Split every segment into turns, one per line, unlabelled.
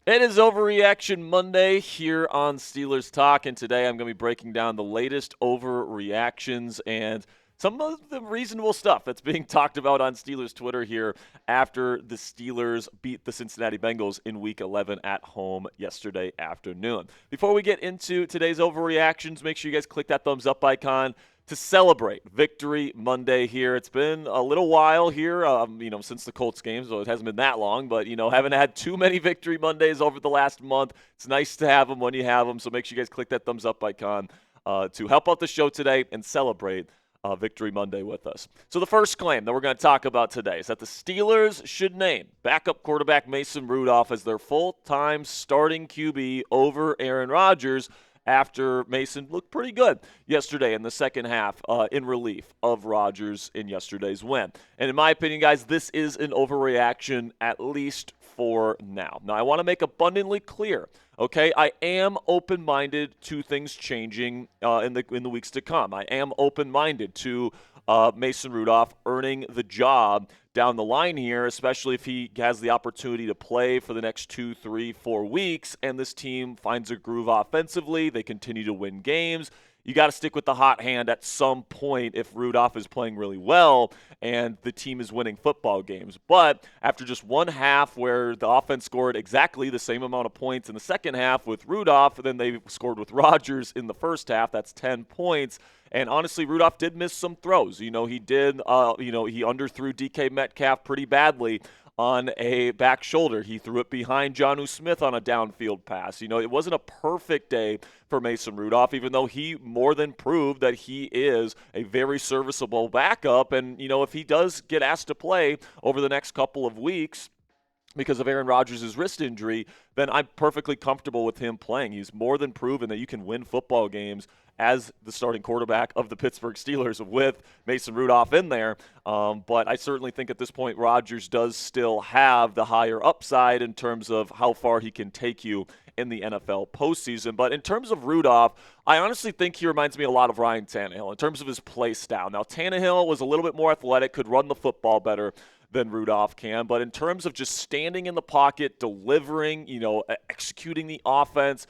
It is Overreaction Monday here on Steelers Talk, and today I'm going to be breaking down the latest overreactions and some of the reasonable stuff that's being talked about on Steelers Twitter here after the Steelers beat the Cincinnati Bengals in Week 11 at home yesterday afternoon. Before we get into today's overreactions, make sure you guys click that thumbs up icon to celebrate Victory Monday here. It's been a little while here, since the Colts game, so it hasn't been that long, but, haven't had too many Victory Mondays over the last month. It's nice to have them when you have them, so make sure you guys click that thumbs up icon to help out the show today and celebrate Victory Monday with us. So the first claim that we're going to talk about today is that the Steelers should name backup quarterback Mason Rudolph as their full-time starting QB over Aaron Rodgers after Mason looked pretty good yesterday in the second half in relief of Rodgers in yesterday's win. And in my opinion, guys, this is an overreaction, at least for now. Now, I want to make abundantly clear, okay, I am open-minded to things changing in the weeks to come. I am open-minded to Mason Rudolph earning the job down the line here, especially if he has the opportunity to play for the next 2, 3, 4 weeks, and this team finds a groove offensively. They continue to win games. You got to stick with the hot hand at some point if Rudolph is playing really well and the team is winning football games. But after just one half where the offense scored exactly the same amount of points in the second half with Rudolph, then they scored with Rodgers in the first half. That's 10 points. And honestly, Rudolph did miss some throws. He underthrew DK Metcalf pretty badly on a back shoulder. He threw it behind Jonnu Smith on a downfield pass. It wasn't a perfect day for Mason Rudolph, even though he more than proved that he is a very serviceable backup. And, if he does get asked to play over the next couple of weeks because of Aaron Rodgers' wrist injury, then I'm perfectly comfortable with him playing. He's more than proven that you can win football games as the starting quarterback of the Pittsburgh Steelers with Mason Rudolph in there. But I certainly think at this point Rodgers does still have the higher upside in terms of how far he can take you in the NFL postseason. But in terms of Rudolph, I honestly think he reminds me a lot of Ryan Tannehill in terms of his play style. Now, Tannehill was a little bit more athletic, could run the football better than Rudolph can. But in terms of just standing in the pocket, delivering, executing the offense,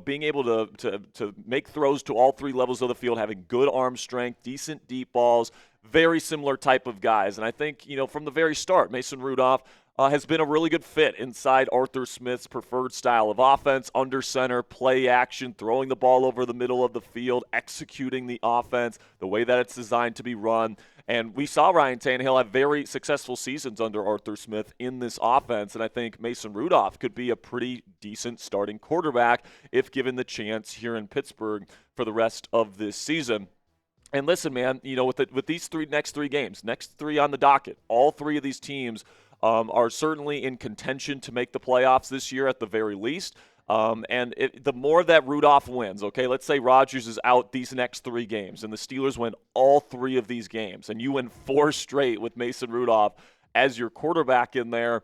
being able to make throws to all three levels of the field, having good arm strength, decent deep balls, very similar type of guys. And I think, from the very start, Mason Rudolph has been a really good fit inside Arthur Smith's preferred style of offense, under center, play action, throwing the ball over the middle of the field, executing the offense the way that it's designed to be run. And we saw Ryan Tannehill have very successful seasons under Arthur Smith in this offense, and I think Mason Rudolph could be a pretty decent starting quarterback if given the chance here in Pittsburgh for the rest of this season. And listen, man, with these next three games, next three on the docket, all three of these teams are certainly in contention to make the playoffs this year at the very least. The more that Rudolph wins, okay, let's say Rodgers is out these next three games and the Steelers win all three of these games and you win 4 straight with Mason Rudolph as your quarterback in there,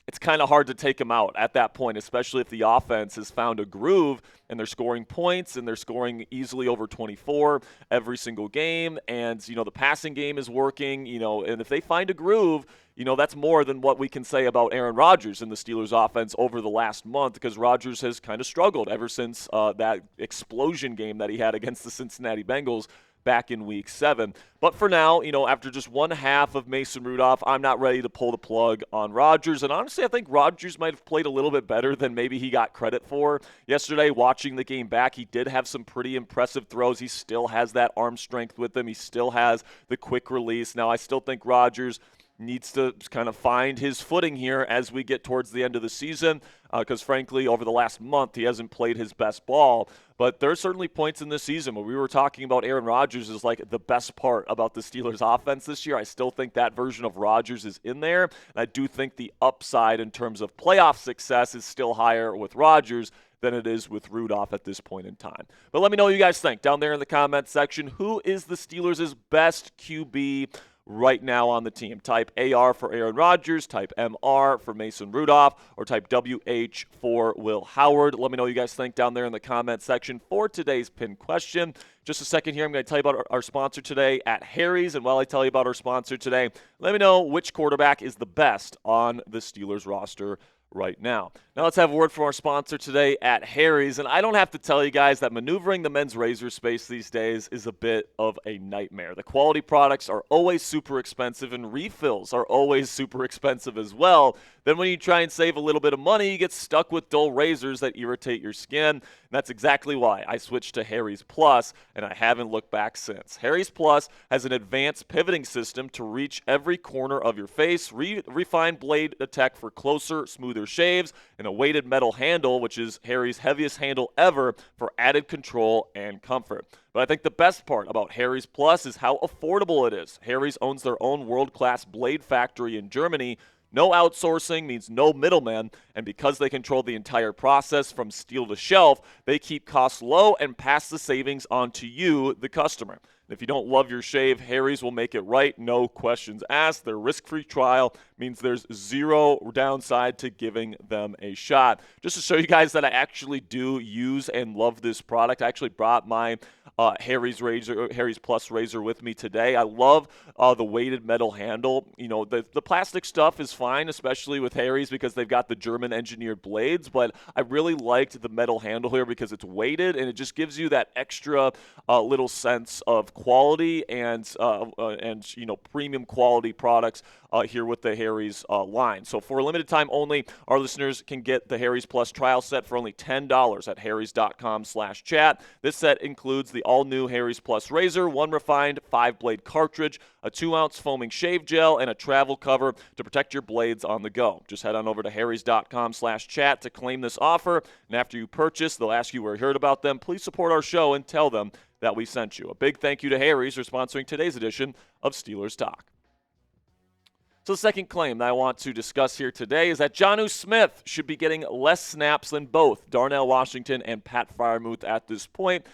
it's kind of hard to take him out at that point, especially if the offense has found a groove and they're scoring points and they're scoring easily over 24 every single game. And, the passing game is working, and if they find a groove, that's more than what we can say about Aaron Rodgers in the Steelers offense over the last month, because Rodgers has kind of struggled ever since that explosion game that he had against the Cincinnati Bengals back in Week 7. But for now, after just one half of Mason Rudolph, I'm not ready to pull the plug on Rodgers. And honestly, I think Rodgers might have played a little bit better than maybe he got credit for. Yesterday, watching the game back, he did have some pretty impressive throws. He still has that arm strength with him. He still has the quick release. Now, I still think Rodgers needs to kind of find his footing here as we get towards the end of the season because, frankly, over the last month, he hasn't played his best ball. But there are certainly points in this season where we were talking about Aaron Rodgers as like the best part about the Steelers offense this year. I still think that version of Rodgers is in there. And I do think the upside in terms of playoff success is still higher with Rodgers than it is with Rudolph at this point in time. But let me know what you guys think down there in the comments section. Who is the Steelers' best QB right now on the team? Type AR for Aaron Rodgers, type MR for Mason Rudolph, or type WH for Will Howard. Let me know what you guys think down there in the comment section for today's pinned question. Just a second here, I'm going to tell you about our sponsor today at Harry's. And while I tell you about our sponsor today, let me know which quarterback is the best on the Steelers roster right now. Now let's have a word from our sponsor today at Harry's. And I don't have to tell you guys that maneuvering the men's razor space these days is a bit of a nightmare. The quality products are always super expensive and refills are always super expensive as well. Then when you try and save a little bit of money, you get stuck with dull razors that irritate your skin. And that's exactly why I switched to Harry's Plus, and I haven't looked back since. Harry's Plus has an advanced pivoting system to reach every corner of your face, refined blade tech for closer, smoother shaves, and a weighted metal handle, which is Harry's heaviest handle ever, for added control and comfort. But I think the best part about Harry's Plus is how affordable it is. Harry's owns their own world-class blade factory in Germany. No outsourcing means no middleman, and because they control the entire process from steel to shelf, they keep costs low and pass the savings on to you, the customer. If you don't love your shave, Harry's will make it right, no questions asked. Their risk-free trial means there's zero downside to giving them a shot. Just to show you guys that I actually do use and love this product, I actually brought my Harry's Plus razor with me today. I love the weighted metal handle. You know, the plastic stuff is fine, especially with Harry's because they've got the German engineered blades, but I really liked the metal handle here because it's weighted and it just gives you that extra little sense of quality and you know, premium quality products here with the Harry's line. So for a limited time only, our listeners can get the Harry's Plus trial set for only $10 at harrys.com/chat. This set includes the all-new Harry's Plus razor, one refined 5-blade cartridge, a 2-ounce foaming shave gel, and a travel cover to protect your blades on the go. Just head on over to harrys.com/chat to claim this offer, and after you purchase, they'll ask you where you heard about them. Please support our show and tell them that we sent you. A big thank you to Harry's for sponsoring today's edition of Steelers Talk. So the second claim that I want to discuss here today is that Jonnu Smith should be getting less snaps than both Darnell Washington and Pat Freiermuth at this point.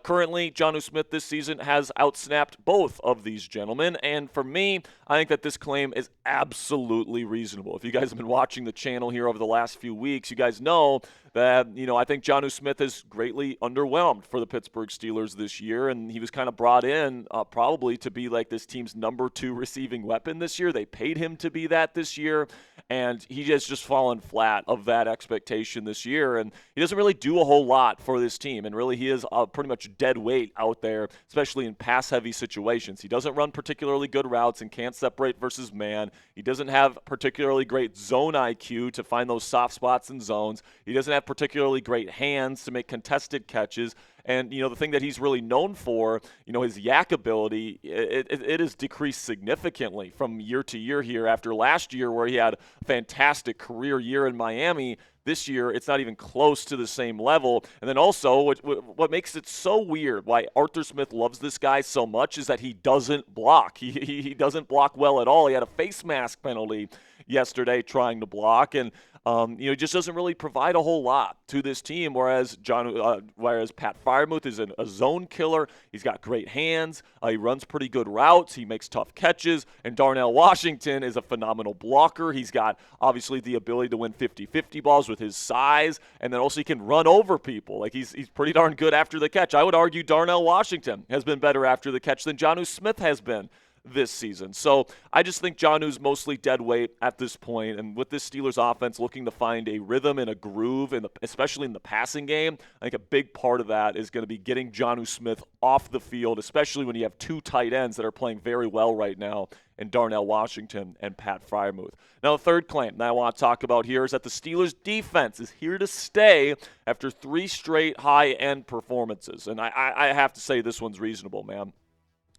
Currently, Jonnu Smith this season has outsnapped both of these gentlemen, and for me, I think that this claim is absolutely reasonable. If you guys have been watching the channel here over the last few weeks, you guys know that, you know, I think Jonnu Smith is greatly underwhelmed for the Pittsburgh Steelers this year, and he was kind of brought in probably to be like this team's number 2 receiving weapon this year. They paid him to be that this year, and he has just fallen flat of that expectation this year, and he doesn't really do a whole lot for this team, and really he is pretty much dead weight out there, especially in pass-heavy situations. He doesn't run particularly good routes and can't separate versus man. He doesn't have particularly great zone IQ to find those soft spots in zones. He doesn't have particularly great hands to make contested catches. And, you know, the thing that he's really known for, you know, his yak ability, it has decreased significantly from year to year here after last year where he had a fantastic career year in Miami. This year, it's not even close to the same level. And then also, what makes it so weird, why Arthur Smith loves this guy so much, is that he doesn't block. He doesn't block well at all. He had a face mask penalty yesterday trying to block, and you know, he just doesn't really provide a whole lot to this team, whereas Pat Freiermuth is a zone killer. He's got great hands. He runs pretty good routes. He makes tough catches. And Darnell Washington is a phenomenal blocker. He's got, obviously, the ability to win 50-50 balls with his size, and then also he can run over people. Like, he's pretty darn good after the catch. I would argue Darnell Washington has been better after the catch than Jonnu Smith has been this season. So I just think Jonnu's mostly dead weight at this point, and with this Steelers offense looking to find a rhythm and a groove, especially in the passing game, I think a big part of that is going to be getting Jonnu Smith off the field, especially when you have 2 tight ends that are playing very well right now in Darnell Washington and Pat Freiermuth. Now, the third claim that I want to talk about here is that the Steelers' defense is here to stay after 3 straight high-end performances, and I have to say this one's reasonable, man.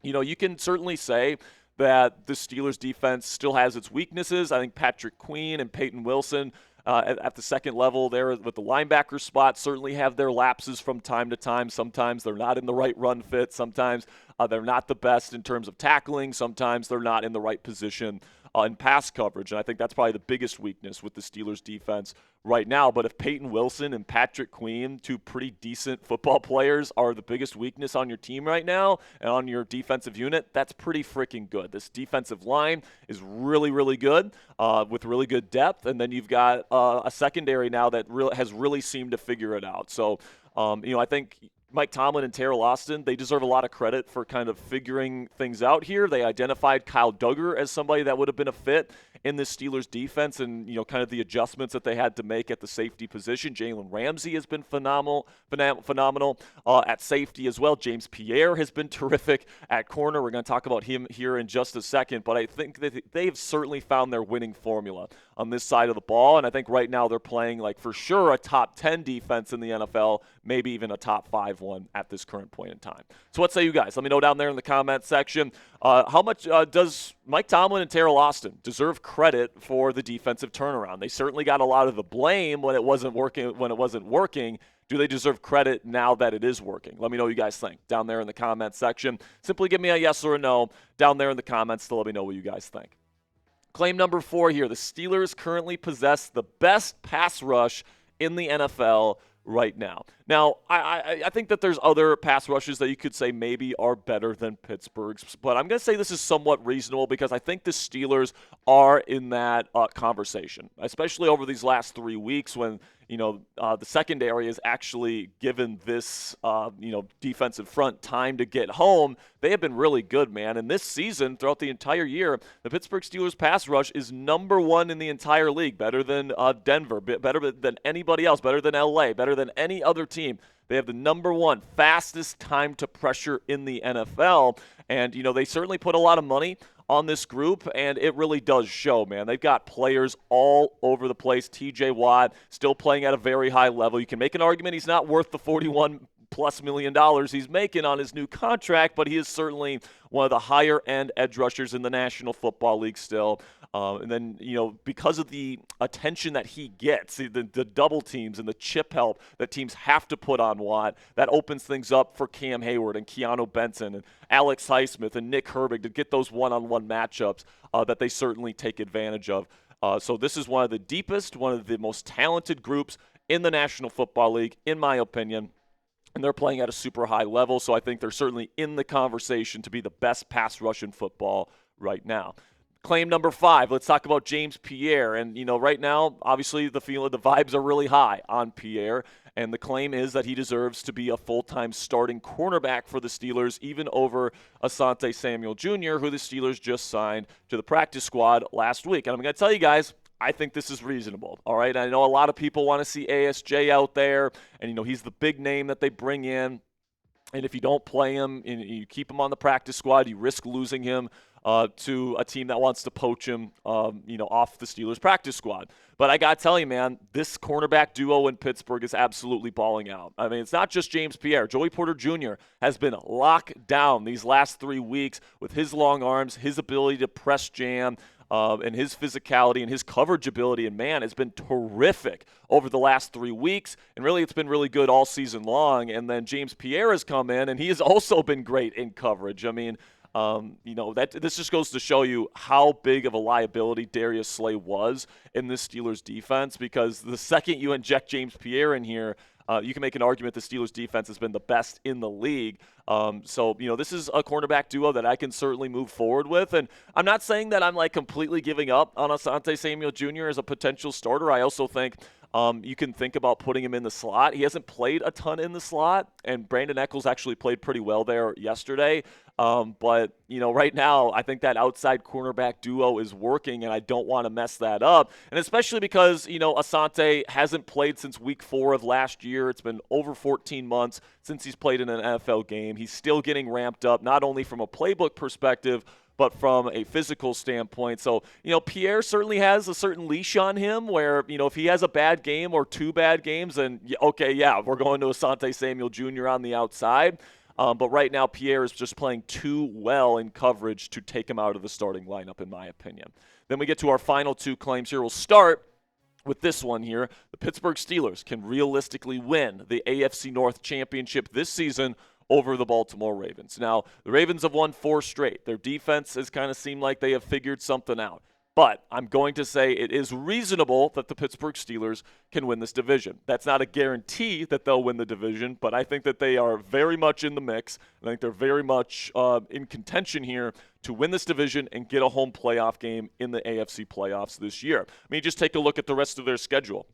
You know, you can certainly say that the Steelers' defense still has its weaknesses. I think Patrick Queen and Peyton Wilson at the second level there with the linebacker spot certainly have their lapses from time to time. Sometimes they're not in the right run fit. Sometimes they're not the best in terms of tackling. Sometimes they're not in the right position in pass coverage. And I think that's probably the biggest weakness with the Steelers' defense right now. But if Peyton Wilson and Patrick Queen, 2 pretty decent football players, are the biggest weakness on your team right now and on your defensive unit, that's pretty freaking good. This defensive line is really, really good with really good depth. And then you've got a secondary now that has really seemed to figure it out. So, you know, I think Mike Tomlin and Terrell Austin, they deserve a lot of credit for kind of figuring things out here. They identified Kyle Duggar as somebody that would have been a fit in this Steelers defense and, kind of the adjustments that they had to make at the safety position. Jalen Ramsey has been phenomenal at safety as well. James Pierre has been terrific at corner. We're going to talk about him here in just a second, but I think that they've certainly found their winning formula on this side of the ball, and I think right now they're playing like for sure a top 10 defense in the NFL, maybe even a top 5 one at this current point in time. So what say you guys? Let me know down there in the comment section. How much does Mike Tomlin and Terrell Austin deserve credit for the defensive turnaround? They certainly got a lot of the blame when it wasn't working. Do they deserve credit now that it is working? Let me know what you guys think down there in the comment section. Simply give me a yes or a no down there in the comments to let me know what you guys think. Claim number 4 here. The Steelers currently possess the best pass rush in the NFL right now. Now, I think that there's other pass rushes that you could say maybe are better than Pittsburgh's, but I'm going to say this is somewhat reasonable because I think the Steelers are in that conversation, especially over these last 3 weeks when the secondary has actually given this, defensive front time to get home. They have been really good, man. And this season, throughout the entire year, the Pittsburgh Steelers pass rush is number 1 in the entire league, better than Denver, better than anybody else, better than LA, better than any other team. They have the number 1 fastest time to pressure in the NFL. And, they certainly put a lot of money on this group, and it really does show, man. They've got players all over the place. TJ Watt still playing at a very high level. You can make an argument he's not worth the $41+ million he's making on his new contract, but he is certainly one of the higher-end edge rushers in the National Football League still. And then, because of the attention that he gets, the double teams and the chip help that teams have to put on Watt, that opens things up for Cam Hayward and Keanu Benson and Alex Highsmith and Nick Herbig to get those one-on-one matchups that they certainly take advantage of. So this is one of the deepest, one of the most talented groups in the National Football League, in my opinion. And they're playing at a super high level, so I think they're certainly in the conversation to be the best pass rush in football right now. Claim number 5, let's talk about James Pierre. And, right now, obviously the vibes are really high on Pierre. And the claim is that he deserves to be a full-time starting cornerback for the Steelers, even over Asante Samuel Jr., who the Steelers just signed to the practice squad last week. And I'm going to tell you guys, I think this is reasonable, all right? I know a lot of people want to see ASJ out there, and, he's the big name that they bring in. And if you don't play him and you keep him on the practice squad, you risk losing him to a team that wants to poach him, off the Steelers practice squad. But I got to tell you, man, this cornerback duo in Pittsburgh is absolutely balling out. I mean, it's not just James Pierre. Joey Porter Jr. has been locked down these last 3 weeks with his long arms, his ability to press jam, and his physicality and his coverage ability. And, man, it's been terrific over the last 3 weeks. And really, it's been really good all season long. And then James Pierre has come in, and he has also been great in coverage. I mean, this just goes to show you how big of a liability Darius Slay was in this Steelers defense, because the second you inject James Pierre in here, you can make an argument the Steelers defense has been the best in the league. So this is a cornerback duo that I can certainly move forward with. And I'm not saying that I'm completely giving up on Asante Samuel Jr. as a potential starter. I also think you can think about putting him in the slot. He hasn't played a ton in the slot, and Brandon Echols actually played pretty well there yesterday. But right now, I think that outside cornerback duo is working, and I don't want to mess that up. And especially because, Asante hasn't played since week 4 of last year. It's been over 14 months since he's played in an NFL game. He's still getting ramped up, not only from a playbook perspective, but from a physical standpoint. So, Pierre certainly has a certain leash on him where, if he has a bad game or 2 bad games, then, we're going to Asante Samuel Jr. on the outside. But right now, Pierre is just playing too well in coverage to take him out of the starting lineup, in my opinion. Then we get to our final 2 claims here. We'll start with this one here. The Pittsburgh Steelers can realistically win the AFC North Championship this season over the Baltimore Ravens. Now, the Ravens have won 4 straight. Their defense has kind of seemed like they have figured something out. But I'm going to say it is reasonable that the Pittsburgh Steelers can win this division. That's not a guarantee that they'll win the division, but I think that they are very much in the mix. I think they're very much in contention here to win this division and get a home playoff game in the AFC playoffs this year. I mean, just take a look at the rest of their schedule.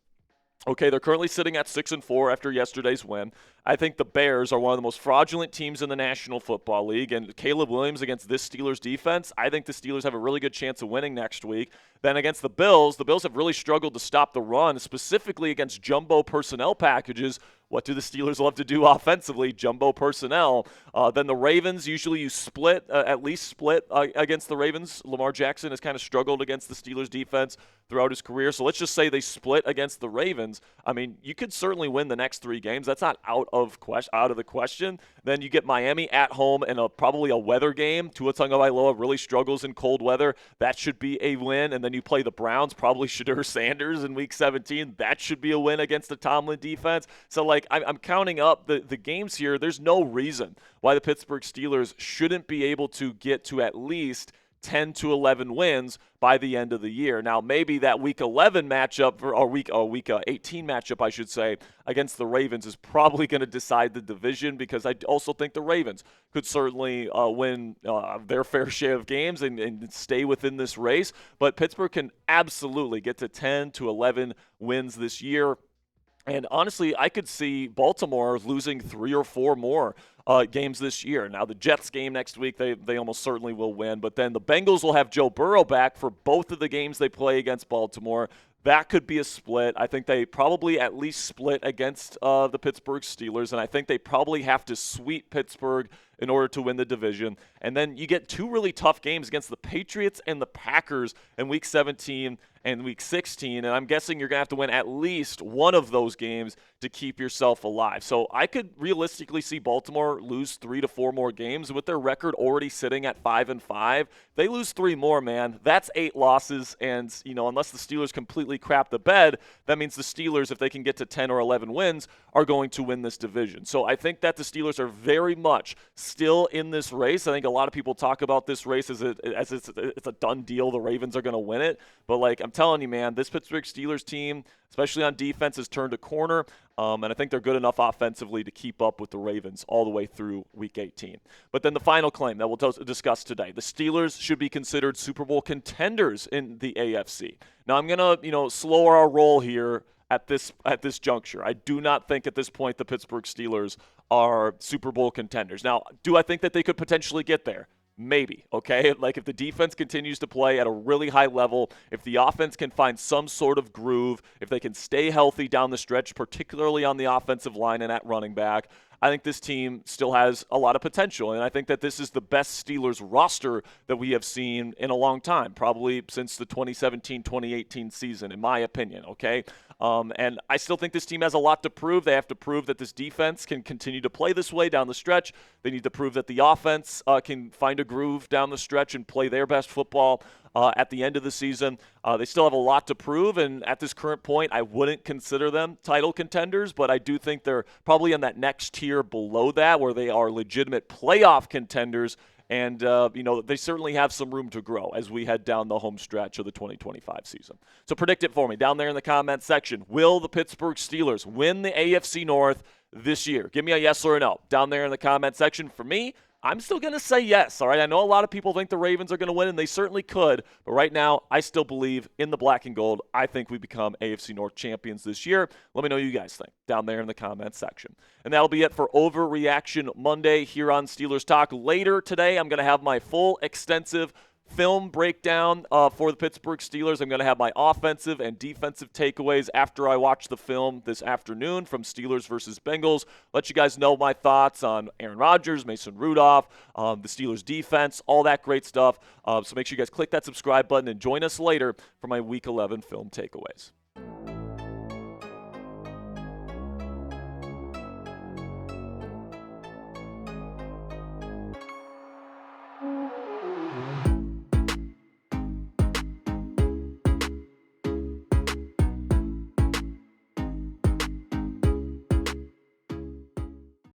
Okay, they're currently sitting at 6-4 after yesterday's win. I think the Bears are one of the most fraudulent teams in the National Football League, and Caleb Williams against this Steelers defense, I think the Steelers have a really good chance of winning next week. Then against the Bills have really struggled to stop the run, specifically against jumbo personnel packages. What do the Steelers love to do offensively? Jumbo personnel. Then the Ravens, usually you split, at least split against the Ravens. Lamar Jackson has kind of struggled against the Steelers defense throughout his career. So let's just say they split against the Ravens. I mean, you could certainly win the next 3 games. That's not out of the question. Then you get Miami at home and probably a weather game. Tua Tagovailoa really struggles in cold weather. That should be a win. And then you play the Browns, probably Shadur Sanders in Week 17. That should be a win against the Tomlin defense. So, I'm counting up the games here. There's no reason why the Pittsburgh Steelers shouldn't be able to get to at least 10 to 11 wins by the end of the year. Now, maybe that Week 11 matchup, or Week 18 matchup, I should say, against the Ravens is probably going to decide the division, because I also think the Ravens could certainly win their fair share of games and stay within this race. But Pittsburgh can absolutely get to 10 to 11 wins this year. And honestly, I could see Baltimore losing 3 or 4 more games this year. Now, the Jets game next week, they almost certainly will win. But then the Bengals will have Joe Burrow back for both of the games they play against Baltimore. That could be a split. I think they probably at least split against the Pittsburgh Steelers, and I think they probably have to sweep Pittsburgh in order to win the division. And then you get 2 really tough games against the Patriots and the Packers in Week 17 and Week 16, and I'm guessing you're going to have to win at least one of those games to keep yourself alive. So I could realistically see Baltimore lose 3 to 4 more games. With their record already sitting at 5-5, they lose 3 more, man. That's 8 losses, and unless the Steelers completely crap the bed, that means the Steelers, if they can get to 10 or 11 wins, are going to win this division. So I think that the Steelers are very much still in this race. I think a lot of people talk about this race as it's a done deal. The Ravens are going to win it, but I'm telling you, man, this Pittsburgh Steelers team, especially on defense, has turned a corner, and I think they're good enough offensively to keep up with the Ravens all the way through Week 18. But then the final claim that we'll discuss today: the Steelers should be considered Super Bowl contenders in the AFC. Now, I'm gonna slow our roll here at this juncture. I do not think at this point the Pittsburgh Steelers are Super Bowl contenders. Now, do I think that they could potentially get there? Maybe, okay? If the defense continues to play at a really high level, if the offense can find some sort of groove, if they can stay healthy down the stretch, particularly on the offensive line and at running back, I think this team still has a lot of potential. And I think that this is the best Steelers roster that we have seen in a long time, probably since the 2017-2018 season, in my opinion, okay? And I still think this team has a lot to prove. They have to prove that this defense can continue to play this way down the stretch. They need to prove that the offense can find a groove down the stretch and play their best football at the end of the season. They still have a lot to prove, and at this current point, I wouldn't consider them title contenders, but I do think they're probably in that next tier below that, where they are legitimate playoff contenders. And, they certainly have some room to grow as we head down the home stretch of the 2025 season. So predict it for me down there in the comment section. Will the Pittsburgh Steelers win the AFC North this year? Give me a yes or a no down there in the comment section. For me, I'm still going to say yes, all right? I know a lot of people think the Ravens are going to win, and they certainly could. But right now, I still believe in the black and gold. I think we become AFC North champions this year. Let me know what you guys think down there in the comments section. And that'll be it for Overreaction Monday here on Steelers Talk. Later today, I'm going to have my full, extensive film breakdown for the Pittsburgh Steelers. I'm going to have my offensive and defensive takeaways after I watch the film this afternoon from Steelers versus Bengals. Let you guys know my thoughts on Aaron Rodgers, Mason Rudolph, the Steelers defense, all that great stuff. So make sure you guys click that subscribe button and join us later for my Week 11 film takeaways.